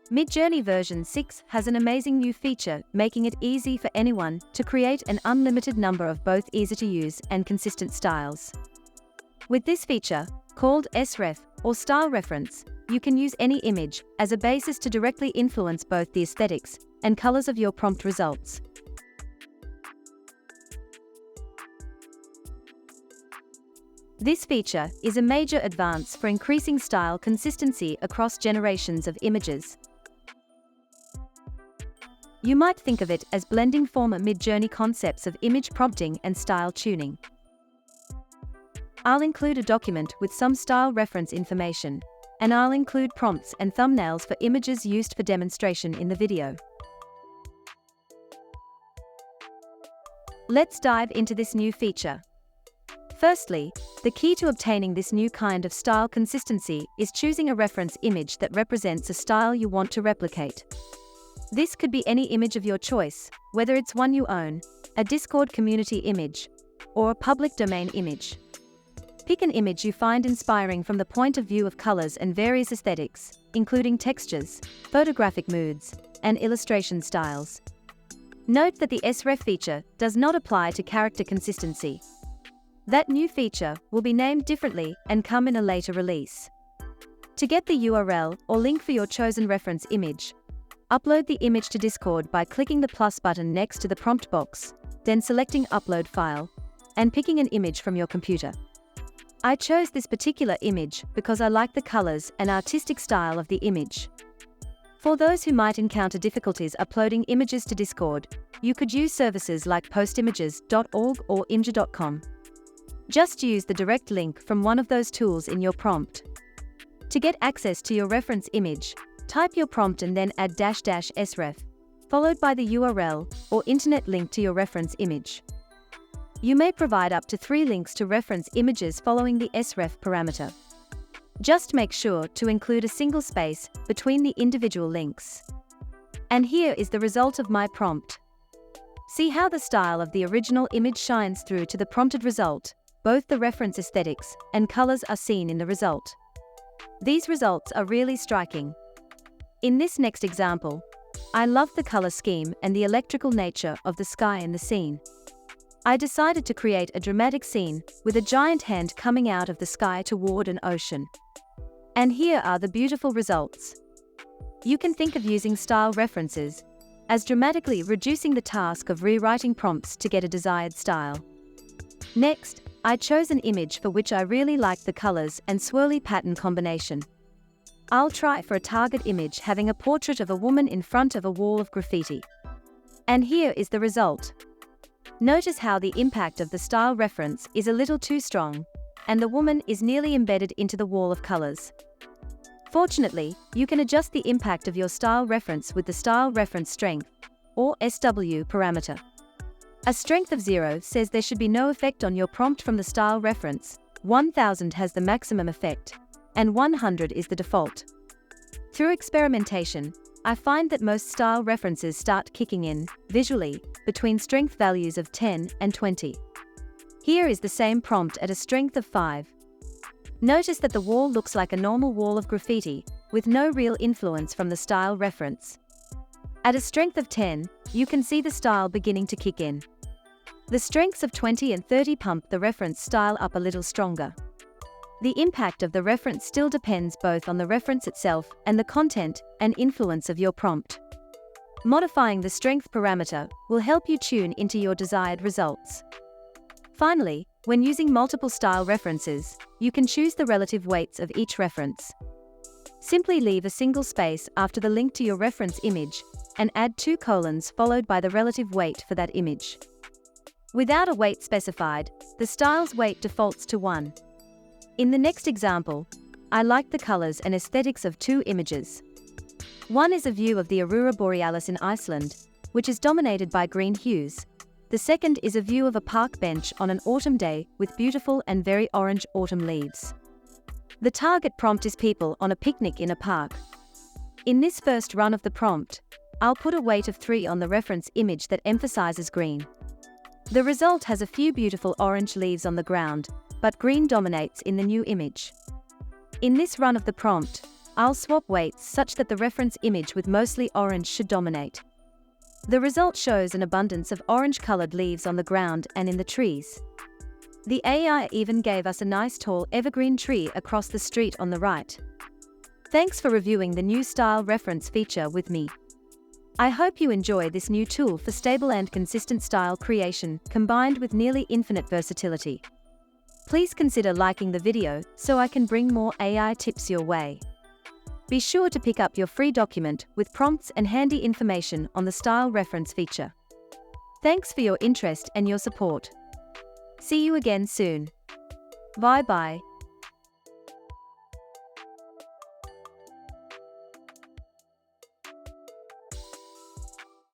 Midjourney version 6 has an amazing new feature, making it easy for anyone to create an unlimited number of both easy-to-use and consistent styles. With this feature, called sref, or style reference, you can use any image as a basis to directly influence both the aesthetics and colors of your prompt results. This feature is a major advance for increasing style consistency across generations of images. You might think of it as blending former Midjourney concepts of image prompting and style tuning. I'll include a document with some style reference information, and I'll include prompts and thumbnails for images used for demonstration in the video. Let's dive into this new feature. Firstly, the key to obtaining this new kind of style consistency is choosing a reference image that represents a style you want to replicate. This could be any image of your choice, whether it's one you own, a Discord community image, or a public domain image. Pick an image you find inspiring from the point of view of colors and various aesthetics, including textures, photographic moods, and illustration styles. Note that the sref feature does not apply to character consistency. That new feature will be named differently and come in a later release. To get the URL or link for your chosen reference image, upload the image to Discord by clicking the plus button next to the prompt box, then selecting Upload File, and picking an image from your computer. I chose this particular image because I like the colors and artistic style of the image. For those who might encounter difficulties uploading images to Discord, you could use services like postimages.org or imgur.com. Just use the direct link from one of those tools in your prompt. To get access to your reference image, type your prompt and then add --sref, followed by the URL or internet link to your reference image. You may provide up to 3 links to reference images following the sref parameter. Just make sure to include a single space between the individual links. And here is the result of my prompt. See how the style of the original image shines through to the prompted result. Both the reference aesthetics and colors are seen in the result. These results are really striking. In this next example, I love the color scheme and the electrical nature of the sky in the scene. I decided to create a dramatic scene with a giant hand coming out of the sky toward an ocean. And here are the beautiful results. You can think of using style references as dramatically reducing the task of rewriting prompts to get a desired style. Next, I chose an image for which I really liked the colors and swirly pattern combination. I'll try for a target image having a portrait of a woman in front of a wall of graffiti. And here is the result. Notice how the impact of the style reference is a little too strong, and the woman is nearly embedded into the wall of colors. Fortunately, you can adjust the impact of your style reference with the style reference strength, or SW parameter. A strength of 0 says there should be no effect on your prompt from the style reference, 1000 has the maximum effect, and 100 is the default. Through experimentation, I find that most style references start kicking in, visually, between strength values of 10 and 20. Here is the same prompt at a strength of 5. Notice that the wall looks like a normal wall of graffiti, with no real influence from the style reference. At a strength of 10, you can see the style beginning to kick in. The strengths of 20 and 30 pump the reference style up a little stronger. The impact of the reference still depends both on the reference itself and the content and influence of your prompt. Modifying the strength parameter will help you tune into your desired results. Finally, when using multiple style references, you can choose the relative weights of each reference. Simply leave a single space after the link to your reference image and add 2 colons followed by the relative weight for that image. Without a weight specified, the style's weight defaults to 1. In the next example, I like the colors and aesthetics of 2 images. One is a view of the Aurora Borealis in Iceland, which is dominated by green hues. The second is a view of a park bench on an autumn day with beautiful and very orange autumn leaves. The target prompt is people on a picnic in a park. In this first run of the prompt, I'll put a weight of 3 on the reference image that emphasizes green. The result has a few beautiful orange leaves on the ground, but green dominates in the new image. In this run of the prompt, I'll swap weights such that the reference image with mostly orange should dominate. The result shows an abundance of orange-colored leaves on the ground and in the trees. The AI even gave us a nice tall evergreen tree across the street on the right. Thanks for reviewing the new style reference feature with me. I hope you enjoy this new tool for stable and consistent style creation, combined with nearly infinite versatility. Please consider liking the video so I can bring more AI tips your way. Be sure to pick up your free document with prompts and handy information on the style reference feature. Thanks for your interest and your support. See you again soon. Bye bye.